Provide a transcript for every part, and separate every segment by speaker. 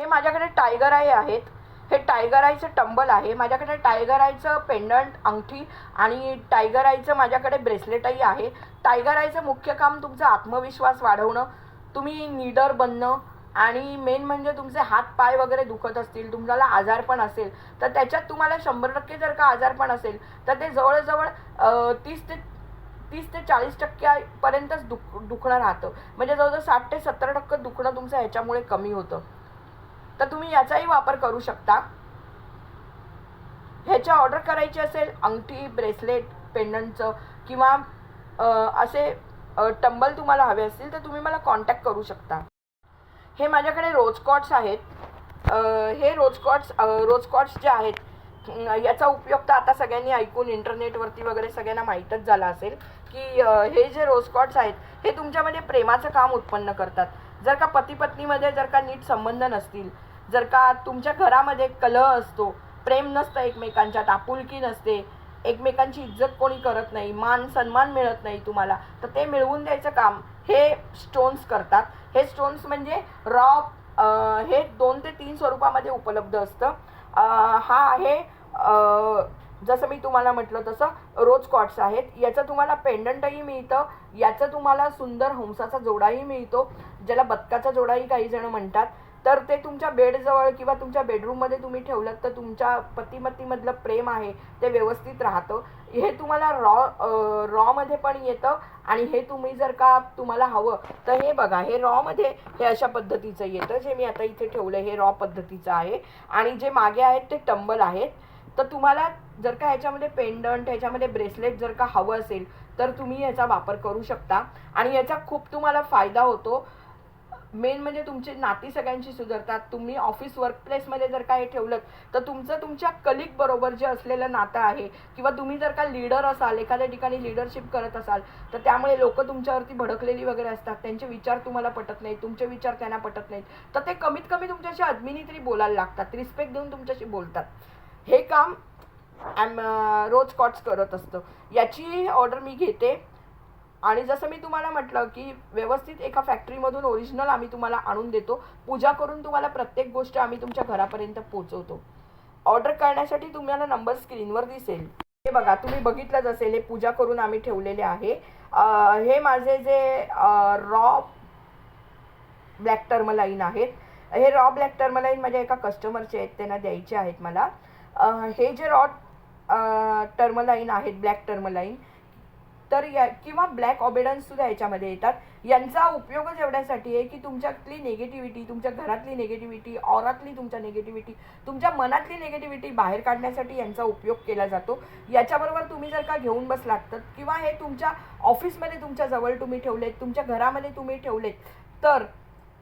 Speaker 1: हे माझ्याकडे tiger I आहेत. हे टायगर आयचं टंबल आहे. माझ्याकडे टायगर आयचं पेंडंट अंगठी आणि टायगर आयचं माझ्याकडे ब्रेसलेटही आहे. टायगर आयचं मुख्य काम तुमचा आत्मविश्वास वाढवणं, तुम्ही नीडर बनणं आणि मेन म्हणजे तुमचे हात पाय वगैरे दुखत असतील, तुम्हाला आजारपण असेल तर त्याच्यात तुम्हाला 100% जर का आजारपण असेल तर ते जवळजवळ 30 ते 40% पर्यंतच दुखणं राहतं. म्हणजे जवळजवळ 60 ते 70% दुखणं तुमचं ह्याच्यामुळे कमी होतं. तर तुम्ही याचाही वापर करू शकता. ह्याची ऑर्डर करायची असेल अंगठी, ब्रेसलेट, पेंडंटचं किंवा असे टंबल तुम्हाला हवे असतील तर तुम्ही मला कॉन्टॅक्ट करू शकता. हे माझ्याकडे रोज कॉर्ड्स आहेत. हे रोज कॉर्ड्स जे आहेत याचा उपयोग तर आता सगळ्यांनी ऐकून इंटरनेटवरती वगैरे सगळ्यांना माहीतच झाला असेल की हे जे रोज कॉर्ड्स आहेत हे तुमच्यामध्ये प्रेमाचं काम उत्पन्न करतात. जर का पती पत्नीमध्ये जर का नीट संबंध नसतील, जर का तुमच्या घरामध्ये कलह असतो, प्रेम नसतं, एकमेकांच्यात आपुलकी नसते, एकमेकांची इज्जत कोणी करत नाही, मान सन्मान मिळत नाही तुम्हाला, तर ते मिळवून द्यायचं काम हे स्टोन्स करतात. हे स्टोन्स म्हणजे हे 2 ते 3 स्वरूपामध्ये उपलब्ध असतं. हा आहे जसं मी तुम्हाला म्हटलं तसं रोज कॉर्ड्स आहेत. याचं तुम्हाला पेंडंटही मिळतं, याचं तुम्हाला सुंदर हंसाचा जोडाही मिळतो, ज्याला बदकाचा जोडाही काही जण म्हणतात. तर ते तुमच्या बेडजवळ किंवा तुमच्या बेडरूममध्ये तुम्ही ठेवलं तर तुमच्या पतीमधलं प्रेम आहे ते व्यवस्थित राहतं. हे तुम्हाला रॉमध्ये पण येतं आणि हे तुम्ही जर का तुम्हाला हवं तर हे बघा, हे रॉमध्ये हे अशा पद्धतीचं येतं. जे मी आता इथे ठेवलं हे रॉ पद्धतीचं आहे आणि जे मागे आहेत ते टंबल आहेत. तर तुम्हाला जर का ह्याच्यामध्ये पेंडंट, ह्याच्यामध्ये ब्रेसलेट जर का हवं असेल तर तुम्ही याचा वापर करू शकता आणि याचा खूप तुम्हाला फायदा होतो. मेन म्हणजे तुमची नाती सगळ्यांची सुधारतात. तुम्ही ऑफिस वर्कप्लेसमध्ये जर का हे ठेवलं तर तुमचं तुमच्या कलिग बरोबर जे असलेलं नातं आहे किंवा तुम्ही जर का लीडर असाल, एखाद्या ठिकाणी लीडरशिप करत असाल तर त्यामुळे लोक तुमच्यावरती भडकलेली वगैरे असतात, त्यांचे विचार तुम्हाला पटत नाहीत, तुमचे विचार त्यांना पटत नाहीत, तर ते कमीत कमी तुमच्याशी अदमिनी तरी बोलायला लागतात, रिस्पेक्ट देऊन तुमच्याशी बोलतात. हे काम रोज कॉट्स करत असतं. याची ऑर्डर मी घेते आणि जसं मी तुम्हाला म्हटलं की व्यवस्थित एका फॅक्टरीमधून ओरिजिनल आम्ही तुम्हाला आणून देतो. पूजा करून तुम्हाला प्रत्येक गोष्ट आम्ही तुमच्या घरापर्यंत पोहोचवतो. ऑर्डर करण्यासाठी तुम्हाला नंबर स्क्रीनवर दिसेल. हे बघा, तुम्ही बघितलंच असेल, हे पूजा करून आम्ही ठेवलेले आहे. हे माझे जे रॉ ब्लॅक टर्मलाईन आहेत, हे रॉ ब्लॅक टर्मलाईन माझ्या एका कस्टमरचे आहेत, त्यांना द्यायचे आहेत मला. हे जे रॉ टर्मलाईन आहेत, ब्लॅक टर्मलाईन तर किंवा ब्लॅक ऑबेडन्स सुद्धा याच्यामध्ये येतात. यांचा उपयोगच एवढ्यासाठी आहे की तुमच्यातली निगेटिव्हिटी, तुमच्या घरातली निगेटिव्हिटी, औरातली तुमच्या निगेटिव्हिटी, तुमच्या मनातली निगेटिव्हिटी बाहेर काढण्यासाठी यांचा उपयोग केला जातो. याच्याबरोबर तुम्ही जर का घेऊन बसलात तर किंवा हे तुमच्या ऑफिसमध्ये तुमच्या जवळ तुम्ही ठेवलेत, तुमच्या घरामध्ये तुम्ही ठेवलेत तर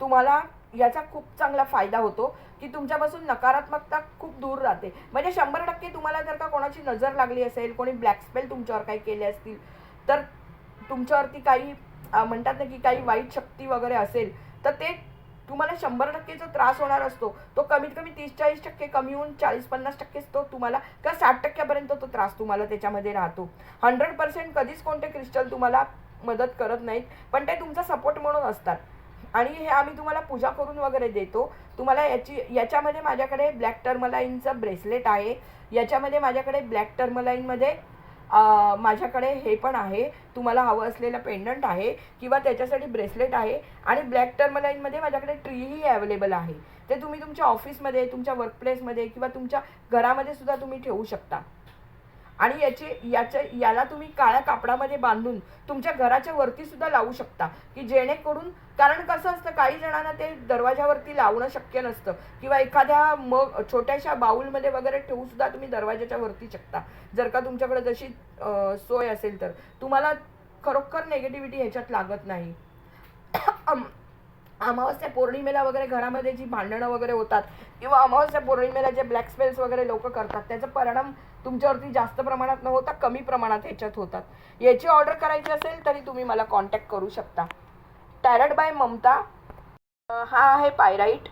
Speaker 1: तुम्हाला याचा खूप चांगला फायदा होतो की तुमच्यापासून नकारात्मकता खूप दूर राहते. म्हणजे 100% तुम्हाला जर का कोणाची नजर लागली असेल, कोणी ब्लॅक स्पेल तुमच्यावर काही केले असतील तर तुमच्यावरती काही म्हणतात ना की काही वाईट शक्ती वगैरे असेल तर ते तुम्हाला 100% जो त्रास होणार असतो तो कमीत कमी 30-40% कमी होऊन 40-50% तो तुम्हाला किंवा 60% तो त्रास तुम्हाला त्याच्यामध्ये राहतो. 100% कधीच कोणते क्रिस्टल तुम्हाला मदत करत नाहीत, पण ते तुमचा सपोर्ट म्हणून असतात आणि हे आम्ही तुम्हाला पूजा करून वगैरे देतो. तुम्हाला याच्यामध्ये माझ्याकडे ब्लॅक टर्मलाईनचं ब्रेसलेट आहे, याच्यामध्ये माझ्याकडे ब्लॅक टर्मलाईनमध्ये माझ्याकडे हे पण आहे, तुम्हाला हवं असलेलं पेंडंट आहे किंवा त्याच्यासाठी ब्रेसलेट आहे आणि ब्लॅक टर्मलाईनमध्ये माझ्याकडे ट्रीही अवेलेबल आहे. ते तुम्ही तुमच्या ऑफिसमध्ये, तुमच्या वर्कप्लेसमध्ये किंवा तुमच्या घरामध्ये सुद्धा तुम्ही ठेवू शकता आणि याला तुम्ही काळ्या कापडामध्ये बांधून तुमच्या घराच्या वरती सुद्धा लावू शकता की जेणेकरून, कारण कसं असतं काही जणांना ते दरवाजावरती लावणं शक्य नसतं किंवा एखाद्या मग छोट्याशा बाउलमध्ये वगैरे ठेवू सुद्धा तुम्ही दरवाजाच्या वरती शकता. जर का तुमच्याकडे जशी सोय असेल तर तुम्हाला खरोखर नेगेटिव्हिटी ह्याच्यात लागत नाही. अमावस्या पौर्णिमेला वगैरे घरामध्ये जी भांडणं वगैरे होतात किंवा अमावस्या पौर्णिमेला जे ब्लॅक स्पेल्स वगैरे लोक करतात त्याचा परिणाम तुमच्यावरती जास्त प्रमाणात न होता कमी प्रमाणात ह्याच्यात होतात. याची ऑर्डर करायची असेल तरी तुम्ही मला कॉन्टॅक्ट करू शकता. टॅरट बाय ममता हा आहे पायराईट.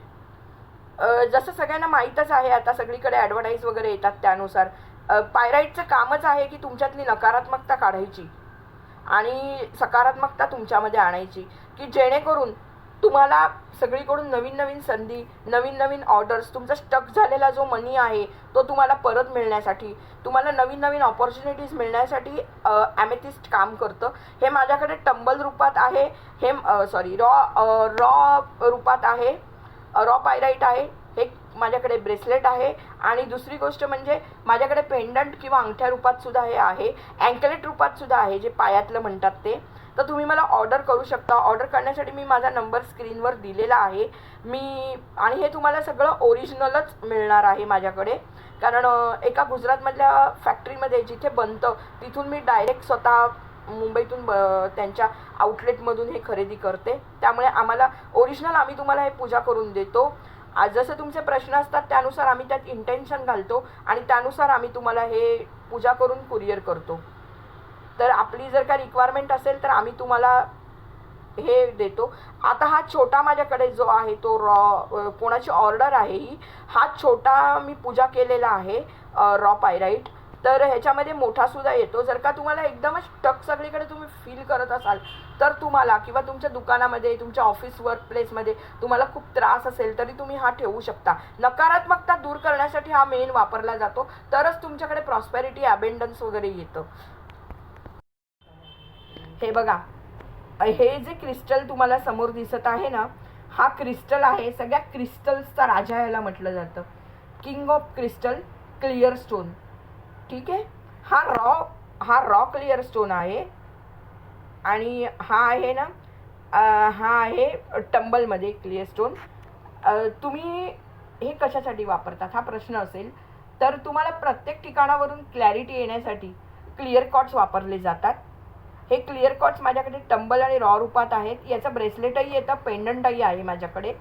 Speaker 1: जसं सगळ्यांना माहीतच आहे, आता सगळीकडे ॲडव्हर्टाईज वगैरे येतात त्यानुसार पायराईटचं कामच आहे की तुमच्यातली नकारात्मकता काढायची आणि सकारात्मकता तुमच्यामध्ये आणायची की जेणेकरून तुम्हाला सगळीकडून नवीन नवीन संधी, नवीन नवीन ऑर्डर्स, तुमचा स्टक झालेला जो मनी आहे तो तुम्हाला परत मिळण्यासाठी, तुम्हाला नवीन नवीन ऑपॉर्च्युनिटीज मिळण्यासाठी ॲमेथिस्ट काम करतं. हे माझ्याकडे टंबल रूपात आहे, हे रॉ रूपात आहे, रॉ पायराईट आहे. हे माझ्याकडे ब्रेसलेट आहे. आणि दुसरी गोष्ट म्हणजे माझ्याकडे पेंडंट किंवा अंगठ्या रूपात सुद्धा हे आहे, अँकलेट रूपात सुद्धा आहे, जे पायातलं म्हणतात ते. तर तुम्ही मला ऑर्डर करू शकता. ऑर्डर करण्यासाठी मी माझा नंबर स्क्रीनवर दिलेला आहे. आणि हे तुम्हाला सगळं ओरिजिनलच मिळणार आहे माझ्याकडे, कारण एका गुजरातमधल्या फॅक्टरीमध्ये जिथे बनतं तिथून मी डायरेक्ट स्वतः मुंबईतून त्यांच्या आउटलेटमधून हे खरेदी करते. त्यामुळे आम्ही तुम्हाला हे पूजा करून देतो. आज जसं तुमचे प्रश्न असतात त्यानुसार आम्ही त्यात इंटेन्शन घालतो आणि त्यानुसार आम्ही तुम्हाला हे पूजा करून कुरिअर करतो. तर आपली जर का रिक्वायरमेंट असेल तर आम्ही तुम्हाला हे देतो. आता हा छोटा माझ्याकडे जो आहे तो कोणाची ऑर्डर आहे ही, हा छोटा मी पूजा केलेला आहे रॉ पायराईट. तर ह्याच्यामध्ये मोठा सुद्धा येतो. जर का तुम्हाला एकदमच टक सगळीकडे तुम्ही फील करत असाल तर तुम्हाला, किंवा तुमच्या दुकानामध्ये, तुमच्या ऑफिस वर्क प्लेसमध्ये तुम्हाला खूप त्रास असेल तरी तुम्ही हा ठेवू शकता. नकारात्मकता दूर करण्यासाठी हा मेन वापरला जातो. तरच तुमच्याकडे प्रॉस्पेरिटी, अबेंडन्स वगैरे येतं. हे बघा, हे जे क्रिस्टल तुम्हाला समोर दिसत आहे ना, हा क्रिस्टल आहे. सगळ्या क्रिस्टल्सचा राजा याला म्हटलं जातं. King of crystal, clear stone. ठीक आहे. हा रॉ क्लिअर स्टोन आहे. आणि हा आहे ना, हा आहे टंबलमध्ये क्लिअर स्टोन. तुम्ही हे कशासाठी वापरतात हा प्रश्न असेल तर तुम्हाला प्रत्येक ठिकाणावरून क्लॅरिटी येण्यासाठी क्लिअर कॉर्ड्स वापरले जातात. हे क्लिअर कॉर्ड्स माझ्याकडे टंबल आणि रॉ रूपात आहेत. याचं ब्रेसलेटही येतं, पेंडंटही आहे माझ्याकडे.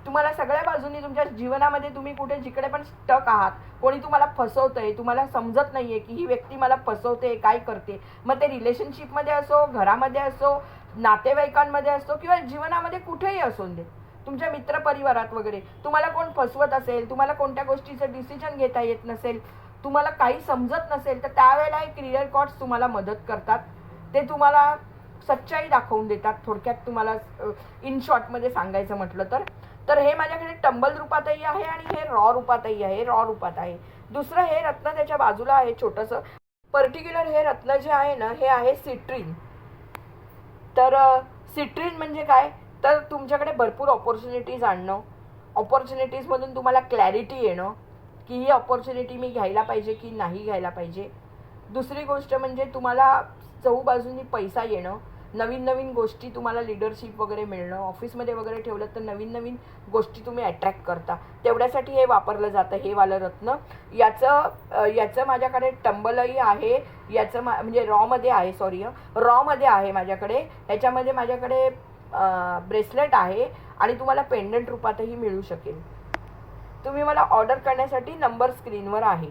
Speaker 1: तुम्हाला सगळ्या बाजूनी तुमच्या जीवनामध्ये तुम्ही कुठे जिकडे पण स्टक आहात, कोणी तुम्हाला फसवतंय, तुम्हाला समजत नाहीये की ही व्यक्ती मला फसवते, काय करते, मग ते रिलेशनशिपमध्ये असो, घरामध्ये असो, नातेवाईकांमध्ये असो, किंवा जीवनामध्ये कुठेही असू दे, तुमच्या मित्रपरिवारात वगैरे तुम्हाला कोण फसवत असेल, तुम्हाला कोणत्या गोष्टीचं डिसिजन घेता येत नसेल, तुम्हाला काही समजत नसेल, तर त्यावेळेला हे क्लिअर कॉर्ड्स तुम्हाला मदत करतात. ते तुम्हाला सच्चाई दाखवून देतात. थोडक्यात तुम्हाला इन शॉर्टमध्ये सांगायचं म्हटलं तर हे माझ्याकडे टंबल रूपातही आहे आणि हे रॉ रूपातही आहे. रॉ रूपात आहे. दुसरं हे रत्न त्याच्या बाजूला आहे छोटंसं. पर्टिक्युलर हे रत्न जे आहे ना, हे आहे सिट्रीन. तर सिट्रीन म्हणजे काय, तर तुमच्याकडे भरपूर ऑपॉर्च्युनिटीज आणणं, ऑपॉर्च्युनिटीजमधून तुम्हाला क्लॅरिटी येणं की ही ऑपॉर्च्युनिटी मी घ्यायला पाहिजे की नाही घ्यायला पाहिजे. दुसरी गोष्ट म्हणजे तुम्हाला चहूबाजूंनी पैसा येणं, नवीन नवीन गोष्टी, तुम्हाला लिडरशिप वगैरे मिळणं, ऑफिसमध्ये वगैरे ठेवलं तर नवीन नवीन गोष्टी तुम्ही अट्रॅक्ट करता. तेवढ्यासाठी हे वापरलं जातं, हे वालं रत्न. याचं माझ्याकडे टंबलही आहे. याचं म्हणजे रॉमध्ये आहे, रॉमध्ये आहे माझ्याकडे. ह्याच्यामध्ये माझ्याकडे ब्रेसलेट आहे आणि तुम्हाला पेंडंट रूपातही मिळू शकेल. तुम्ही मला ऑर्डर करण्यासाठी नंबर स्क्रीनवर आहे.